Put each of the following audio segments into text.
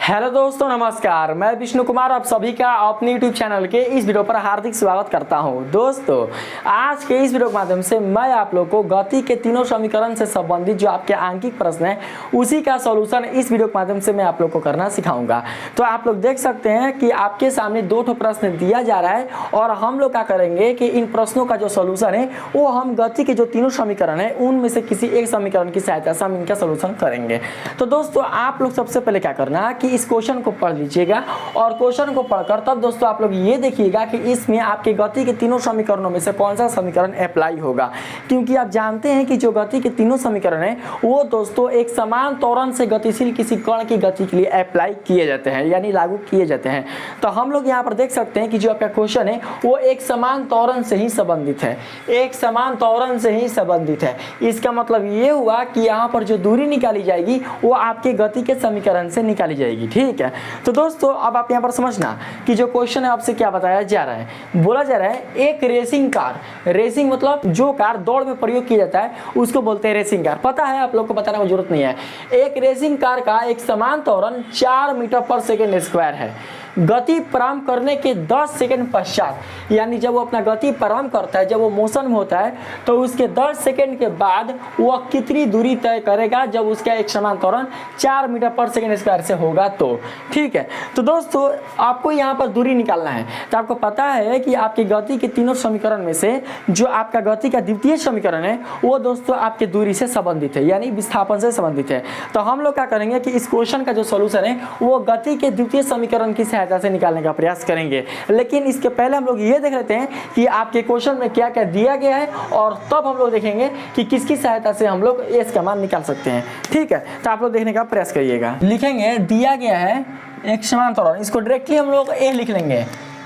Hello दोस्तों, नमस्कार। मैं विष्णु कुमार आप सभी का अपने यूट्यूब चैनल के इस वीडियो पर हार्दिक स्वागत करता हूं। दोस्तों, आज के इस वीडियो के माध्यम से मैं आप लोग को गति के तीनों समीकरण से संबंधित जो आपके आंकिक प्रश्न है उसी का सॉल्यूशन इस वीडियो के माध्यम से मैं आप लोग को करना सिखाऊंगा। तो आप लोग देख सकते हैं कि आपके सामने दो ठो प्रश्न दिया जा रहा है और हम लोग क्या करेंगे कि इन प्रश्नों का जो सोल्यूशन है वो हम गति के जो तीनों समीकरण है उनमें से किसी एक समीकरण की सहायता से हम इनका सोल्यूशन करेंगे। तो दोस्तों, आप लोग सबसे पहले क्या करना कि इस क्वेश्चन को पढ़ लीजिएगा और क्वेश्चन को पढ़कर तब दोस्तों आप लोग ये देखिएगा कि इसमें आपके गति के तीनों समीकरणों में से कौन सा समीकरण अप्लाई होगा, क्योंकि आप जानते हैं कि जो गति के तीनों समीकरण है वो दोस्तों एक समान त्वरण से गतिशील किसी कण की गति के लिए अप्लाई किए जाते हैं, यानी लागू किए जाते हैं। तो हम लोग यहाँ पर देख सकते हैं कि जो आपका क्वेश्चन है वो एक समान त्वरण से ही संबंधित है, एक समान त्वरण से ही संबंधित है। इसका मतलब ये हुआ कि यहाँ पर जो दूरी निकाली जाएगी वो आपके गति के समीकरण से निकाली जाएगी। ठीक है, तो दोस्तों अब आप यहाँ पर समझना कि जो क्वेश्चन है आपसे क्या बताया जा रहा है। बोला जा रहा है एक रेसिंग कार, रेसिंग मतलब जो कार दौड़ में प्रयोग किया जाता है उसको बोलते हैं रेसिंग कार। पता है, आप लोग को बताने की जरूरत नहीं है। एक रेसिंग कार का एक समान त्वरण 4 मीटर पर सेकेंड स्क्वायर है। गति प्रारंभ करने के 10 सेकेंड पश्चात, यानी जब वो अपना गति प्रारंभ करता है, जब वो मोशन में होता है तो उसके 10 सेकेंड के बाद वह कितनी दूरी तय करेगा जब उसका एक समान त्वरण 4 मीटर पर सेकेंड स्क्वायर से होगा तो। ठीक है, तो दोस्तों आपको यहाँ पर दूरी निकालना है। तो आपको पता है कि आपकी गति के तीनों समीकरण में से जो आपका गति का द्वितीय समीकरण है वो दोस्तों आपके दूरी से संबंधित है, यानी विस्थापन से संबंधित है। तो हम लोग क्या करेंगे कि इस क्वेश्चन का जो सोल्यूशन है वो गति के द्वितीय समीकरण की सहायता से निकालने का प्रयास करेंगे। लेकिन इसके पहले हम लोग ये देख लेते हैं कि आपके क्वेश्चन में क्या क्या दिया गया है और तब हम लोग देखेंगे कि किसकी सहायता से हम लोग एस का मान निकाल सकते हैं। ठीक है, तो आप लोग देखने का प्रयास करिएगा। लिखेंगे दिया गया है एक समान त्वरण, इसको डायरेक्टली हम लोग ए लिख लेंगे,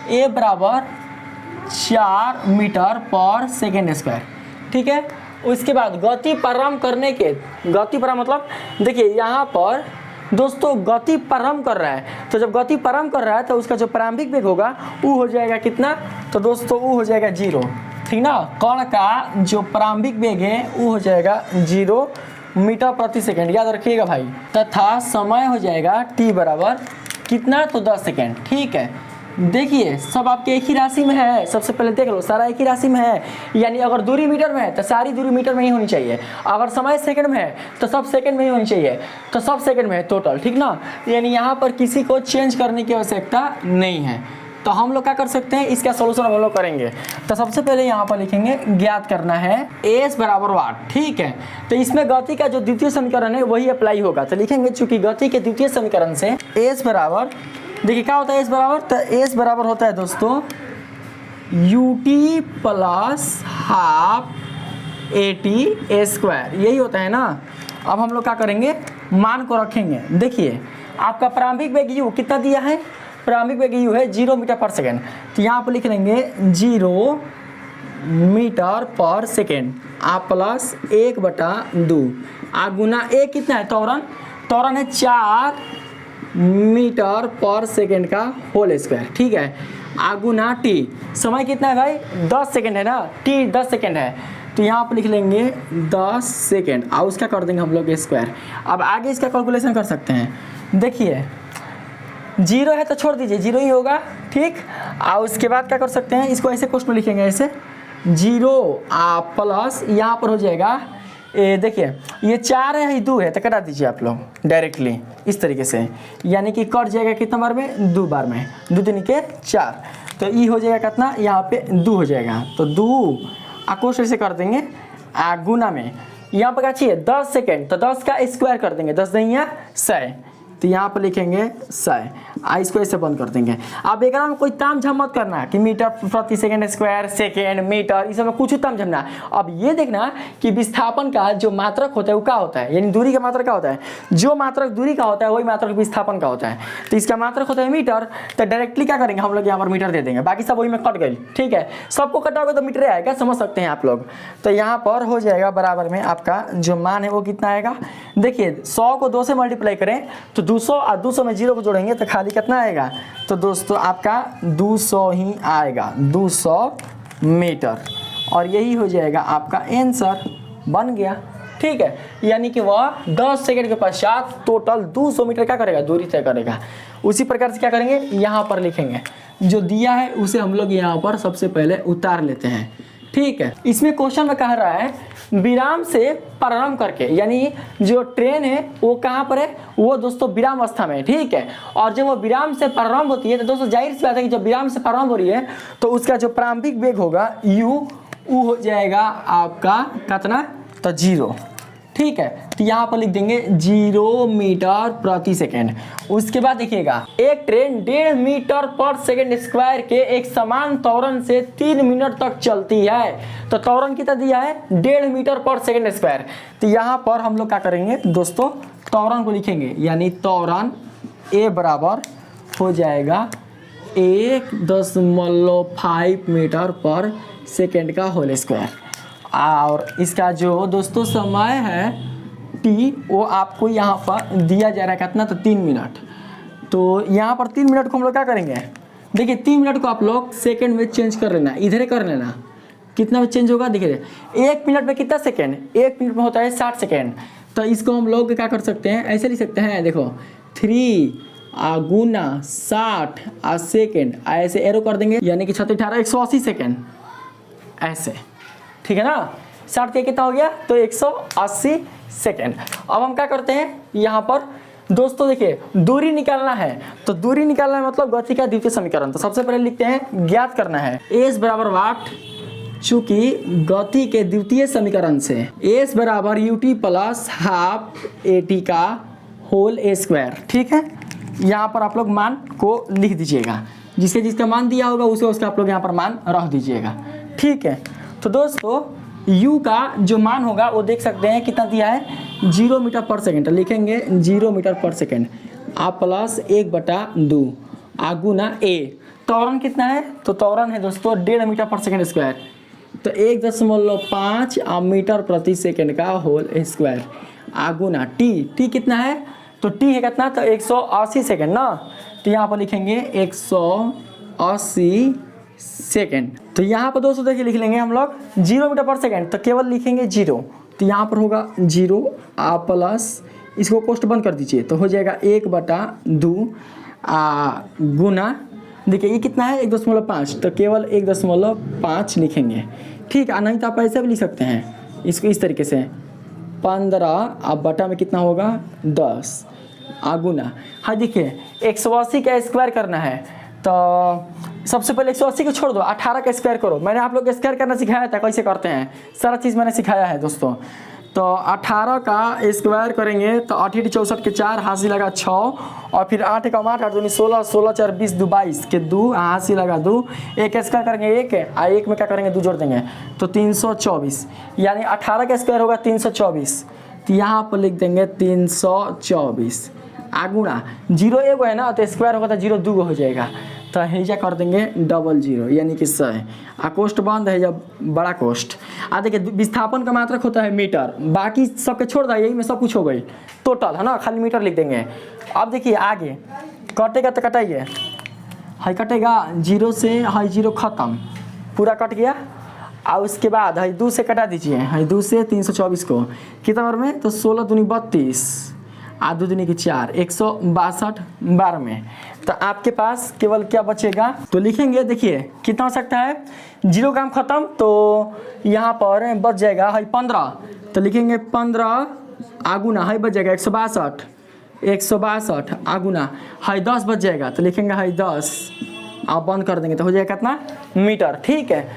ए बराबर 4 मीटर पर सेकेंड स्क्वायर। ठीक है, उसके बाद गति प्रारंभ करने के, गति प्रारंभ मतलब देखिए यहाँ पर दोस्तों गति प्रारंभ कर रहा है, तो जब गति प्रारंभ कर रहा है तो उसका जो प्रारंभिक वेग होगा वो हो जाएगा कितना, तो दोस्तों वो हो जाएगा 0। ठीक ना, कण का जो प्रारंभिक वेग है वो हो जाएगा 0 मीटर प्रति सेकेंड, याद रखिएगा भाई। तथा समय हो जाएगा t बराबर कितना, तो 10 सेकेंड। ठीक है, देखिए सब आपके एक ही राशि में है। सबसे पहले देख लो, सारा एक ही राशि में है, यानी अगर दूरी मीटर में है तो सारी दूरी मीटर में ही होनी चाहिए। अगर समय सेकंड में है तो सब सेकंड में ही होनी चाहिए, तो सब सेकंड में है टोटल। ठीक ना, यानी यहाँ पर किसी को चेंज करने की आवश्यकता नहीं है। तो हम लोग क्या कर सकते हैं, इसका सोल्यूशन हम लोग करेंगे। तो सबसे पहले यहाँ पर लिखेंगे ज्ञात करना है एस बराबर वाट। ठीक है, तो इसमें गति का जो द्वितीय समीकरण है वही अप्लाई होगा। तो लिखेंगे चूंकि गति के द्वितीय समीकरण से एस बराबर, देखिए क्या होता है एस बराबर, तो एस बराबर होता है दोस्तों ut plus half AT square, यही होता है ना। अब हम लोग क्या करेंगे, मान को रखेंगे। देखिए आपका प्रारंभिक वेग u कितना दिया है, प्रारंभिक वेग u है 0 मीटर पर सेकेंड, तो यहाँ पर लिख लेंगे 0 मीटर पर सेकेंड आप प्लस 1/2 आ गुना ए कितना है, त्वरण, त्वरण है 4 मीटर पर सेकेंड का होल स्क्वायर। ठीक है, आगुना टी, समय कितना है भाई 10 सेकेंड है ना, टी 10 सेकेंड है, तो यहाँ पर लिख लेंगे 10 सेकेंड और उसका कर देंगे हम लोग स्क्वायर। अब आगे इसका कैलकुलेशन कर सकते हैं। देखिए 0 है तो छोड़ दीजिए, 0 ही होगा। ठीक, और उसके बाद क्या कर सकते हैं, इसको ऐसे क्वेश्चन में लिखेंगे ऐसे 0 प्लस यहाँ पर हो जाएगा देखिए ये 4 है, ये 2 है, तो कटा दीजिए आप लोग डायरेक्टली इस तरीके से, यानी कि कट जाएगा कितना बार में, 2 बार में, 2 दूनी के 4, तो ई हो जाएगा कितना, यहाँ पे 2 हो जाएगा, तो 2 क्वेश्चन से कर देंगे गुना में, यहाँ पर क्या चाहिए 10 सेकेंड, तो 10 का स्क्वायर कर देंगे, 10 नहीं 100, तो यहाँ पर लिखेंगे 100, इसको ऐसे बंद कर देंगे। अब एक में कोई ताम झाम मत करना कि मीटर प्रति सेकेंड स्क्वायर, सेकेंड, मीटर, इस में कुछ ताम झमना। अब ये देखना कि विस्थापन का जो मात्रक होता है वो क्या होता है, यानी दूरी का मात्रक क्या होता है, जो मात्रक दूरी का होता है वही मात्रक विस्थापन का होता है। तो इसका मात्रक होता है मीटर, तो डायरेक्टली क्या करेंगे हम लोग यहाँ पर मीटर दे देंगे, बाकी सब वही में कट गई। ठीक है, सबको कटाओगे तो मीटर आएगा, समझ सकते हैं आप लोग। तो यहाँ पर हो जाएगा बराबर में आपका जो मान है वो कितना आएगा, देखिए 100 को 2 से मल्टीप्लाई करें तो 200 और 200 में 0 को जोड़ेंगे तो खाली कितना आएगा, तो दोस्तों आपका 200 ही आएगा, 200 मीटर, और यही हो जाएगा आपका आंसर बन गया। ठीक है, यानी कि वह 10 सेकंड के पश्चात टोटल 200 मीटर क्या करेगा, दूरी तय करेगा। उसी प्रकार से क्या करेंगे, यहाँ पर लिखेंगे, जो दिया है उसे हम लोग यहाँ पर सबसे पहले उतार लेते हैं। ठीक है, इसमें क्वेश्चन में कह रहा है विराम से प्रारंभ करके, यानी जो ट्रेन है वो कहाँ पर है, वो दोस्तों विराम अवस्था में है। ठीक है, और जब वो विराम से प्रारंभ होती है तो दोस्तों जाहिर सी बात है कि जब विराम से प्रारंभ हो रही है तो उसका जो प्रारंभिक वेग होगा u वो हो जाएगा आपका कितना, तो 0। ठीक है, तो यहाँ पर लिख देंगे 0 मीटर प्रति सेकेंड। उसके बाद देखिएगा, एक ट्रेन 1.5 मीटर पर सेकेंड स्क्वायर के एक समान त्वरण से 3 मिनट तक चलती है। तो त्वरण कितना दिया है, 1.5 मीटर पर सेकेंड स्क्वायर। तो यहाँ पर हम लोग क्या करेंगे दोस्तों, त्वरण को लिखेंगे, यानी त्वरण ए बराबर हो जाएगा 1.5 मीटर पर सेकेंड का होल स्क्वायर। और इसका जो दोस्तों समय है टी, वो आपको यहाँ पर दिया जा रहा है कितना, तो 3 मिनट। तो यहाँ पर 3 मिनट को हम लोग क्या करेंगे, देखिए 3 मिनट को आप लोग सेकंड में चेंज कर लेना, इधर कर लेना, कितना में चेंज होगा, देखिए 1 मिनट में कितना सेकंड, 1 मिनट में होता है 60 सेकंड। तो इसको हम लोग क्या कर सकते हैं, ऐसे लिख सकते हैं, देखो 3 गुना 60 सेकेंड, ऐसे एरो कर देंगे, यानी कि 6 18 180 सेकेंड ऐसे। ठीक है ना, 60 के कितना हो गया, तो 180 सेकेंड। अब हम क्या करते हैं, यहाँ पर दोस्तों देखिए दूरी निकालना है, तो दूरी निकालना है मतलब गति का द्वितीय समीकरण। तो सबसे पहले लिखते हैं, ज्ञात करना है एस बराबर वाट, चूंकि गति के द्वितीय समीकरण से एस बराबर यूटी प्लस हाफ एटी का होल ए स्क्वायर। ठीक है, यहाँ पर आप लोग मान को लिख दीजिएगा, जिसका मान दिया होगा उसका आप लोग यहाँ पर मान रख दीजिएगा। ठीक है, तो दोस्तों u का जो मान होगा वो देख सकते हैं कितना दिया है, 0 मीटर पर सेकेंड। लिखेंगे 0 मीटर पर सेकेंड आप प्लस 1/2 गुना a। त्वरण कितना है, तो त्वरण है दोस्तों 1.5 मीटर पर सेकेंड स्क्वायर, तो 1.5 मीटर प्रति सेकेंड का होल स्क्वायर गुना t कितना है, तो t है कितना, तो 180 सेकेंड ना। तो यहाँ पर लिखेंगे 180 सेकेंड। तो यहाँ पर दोस्तों देखिए लिख लेंगे हम लोग 0 मीटर पर सेकेंड, तो केवल लिखेंगे 0, तो यहाँ पर होगा 0 प्लस, इसको कोष्ट बंद कर दीजिए, तो हो जाएगा 1/2 गुना, देखिए ये कितना है 1.5, तो केवल 1.5 लिखेंगे। ठीक है, नहीं तो आप ऐसे भी लिख सकते हैं इसको इस तरीके से, 15 अब बटा में कितना होगा 10 गुना। हाँ देखिए 180 का स्क्वायर करना है, तो सबसे पहले 180 को छोड़ दो, 18 का स्क्वायर करो। मैंने आप लोग को स्क्वायर करना सिखाया था, कैसे करते हैं सारा चीज़ मैंने सिखाया है दोस्तों। तो 18 का स्क्वायर करेंगे तो 8 64 के 4 हासी लगा 6, और फिर 8 का 8 8 दूनी 16 16 4 20 2 22 के 2 हासी लगा 2, एक स्क्वायर करेंगे 1 और 1 में क्या करेंगे 2 जोड़ देंगे, तो 324, यानी 18 का स्क्वायर होगा 324। तो यहाँ पर लिख देंगे 324 गुना 0 1 है ना, तो स्क्वायर होगा तो 0 2 हो जाएगा, तो हेजा कर देंगे 00, यानी कि 100। कोष्ट बंद है जब बड़ा कोष्ट। देखिए विस्थापन का मात्रक होता है मीटर, बाकी सबके छोड़ दिया, यही में सब कुछ हो गई टोटल है ना, खाली मीटर लिख देंगे। अब देखिए आगे कटेगा तो कटाइए, हाई कटेगा 0 से, हाई 0 खत्म, पूरा कट गया। और उसके बाद हाई 2 से कटा दीजिए, हाई 2 से 324 को कितना बार में, तो 16 दूनी 32 2 दूनी की 4 162 बार में। तो आपके पास केवल क्या बचेगा, तो लिखेंगे देखिए कितना हो सकता है, 0 काम खत्म, तो यहाँ पर बच जाएगा हाई 15, तो लिखेंगे 15 गुना हाई बच जाएगा 162 गुना हाई 10 बच जाएगा, तो लिखेंगे हाई 10 आप बंद कर देंगे, तो हो जाएगा कितना मीटर। ठीक है,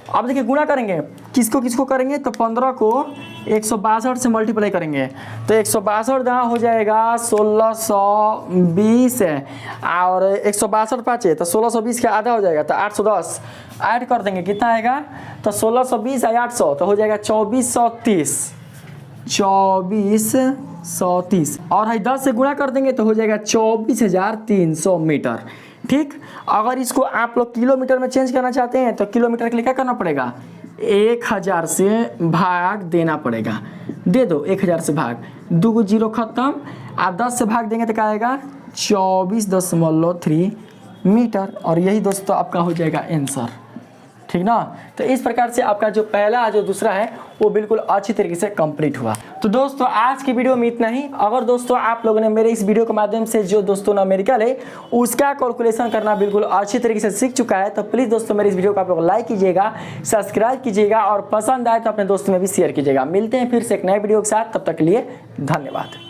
अब देखिए गुणा करेंगे, किसको करेंगे, तो 15 को 162 से मल्टीप्लाई करेंगे, तो 162 हो जाएगा 1620 है, और 162 पाँच है तो 1620 का आधा हो जाएगा, तो 810 ऐड कर देंगे, कितना आएगा, तो 1620 है 800, तो हो जाएगा 2430 और हाई 10 से गुणा कर देंगे तो हो जाएगा 24,300 मीटर। ठीक, अगर इसको आप लोग किलोमीटर में चेंज करना चाहते हैं तो किलोमीटर के लिए क्या करना पड़ेगा, 1000 से भाग देना पड़ेगा, दे दो 1000 से भाग, 2 को 0 खत्म, आप 10 से भाग देंगे तो क्या आएगा 24.3 मीटर, और यही दोस्तों आपका हो जाएगा आंसर। ठीक। ठीक ना। तो इस प्रकार से आपका जो पहला जो दूसरा है वो बिल्कुल अच्छी तरीके से कंप्लीट हुआ। तो दोस्तों आज की वीडियो में इतना ही। अगर दोस्तों आप लोगों ने मेरे इस वीडियो के माध्यम से जो दोस्तों न्यूमेरिकल है उसका कैलकुलेशन करना बिल्कुल अच्छी तरीके से सीख चुका है, तो प्लीज़ दोस्तों मेरे इस वीडियो को आप लोग लाइक कीजिएगा, सब्सक्राइब कीजिएगा और पसंद आए तो अपने दोस्तों में भी शेयर कीजिएगा। मिलते हैं फिर से एक नए वीडियो के साथ, तब तक के लिए धन्यवाद।